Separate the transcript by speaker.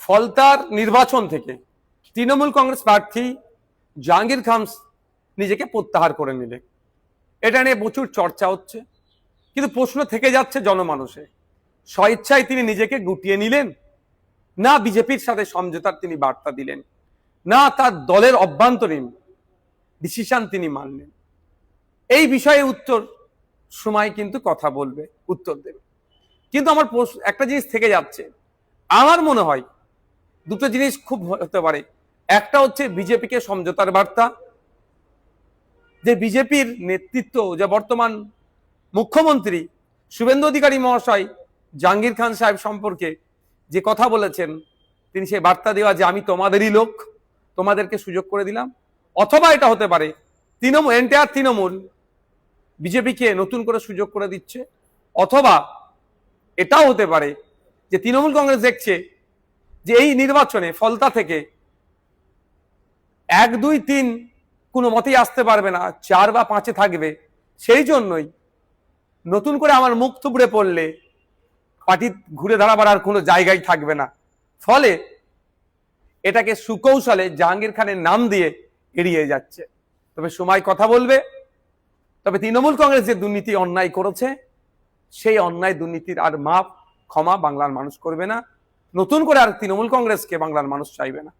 Speaker 1: ফলতার নির্বাচন থেকে তৃণমূল কংগ্রেস প্রার্থী জাহাঙ্গীর খান নিজেকে প্রত্যাহার করে নিলেন। এটা নিয়ে প্রচুর চর্চা হচ্ছে, কিন্তু প্রশ্ন থেকে যাচ্ছে জনমানসে, স্বেচ্ছায় তিনি নিজেকে গুটিয়ে নিলেন, না বিজেপির সাথে সমঝোতার তিনি বার্তা দিলেন, না তার দলের অভ্যন্তরীণ ডিসিশন তিনি মানলেন। এই বিষয়ে উত্তর সময় কিন্তু কথা বলবে, উত্তর দেবে। কিন্তু আমার একটা জিনিস থেকে যাচ্ছে, আমার মনে হয় দুটো জিনিস খুব হতে পারে। একটা হচ্ছে বিজেপিকে সমঝোতার বার্তা, যে বিজেপির নেতৃত্ব, যে বর্তমান মুখ্যমন্ত্রী শুভেন্দু অধিকারী মহাশয় জাহাঙ্গীর খান সাহেব সম্পর্কে যে কথা বলেছেন, তিনি সেই বার্তা দেওয়া যে আমি তোমাদেরই লোক, তোমাদেরকে সুযোগ করে দিলাম। অথবা এটা হতে পারে এন্টায়ার তৃণমূল বিজেপিকে নতুন করে সুযোগ করে দিচ্ছে। অথবা এটাও হতে পারে যে তৃণমূল কংগ্রেস দেখছে যে এই নির্বাচনে ফলতা থেকে 1, 2, 3 কোনো মতেই আসতে পারবে না, 4 বা 5-এ থাকবে। সেই জন্যই নতুন করে আমার মুখ থুবড়ে পড়লে পার্টি ঘুরে দাঁড়াবার আর কোনো জায়গায় থাকবে না। ফলে এটাকে সুকৌশলে জাহাঙ্গীর খানের নাম দিয়ে এড়িয়ে যাচ্ছে। তবে সময় কথা বলবে। তবে তৃণমূল কংগ্রেস যে দুর্নীতি অন্যায় করেছে, সেই অন্যায় দুর্নীতির আর মাপ ক্ষমা বাংলার মানুষ করবে না। নতুন করে আর তৃণমূল কংগ্রেসকে বাংলার মানুষ চাইবে না।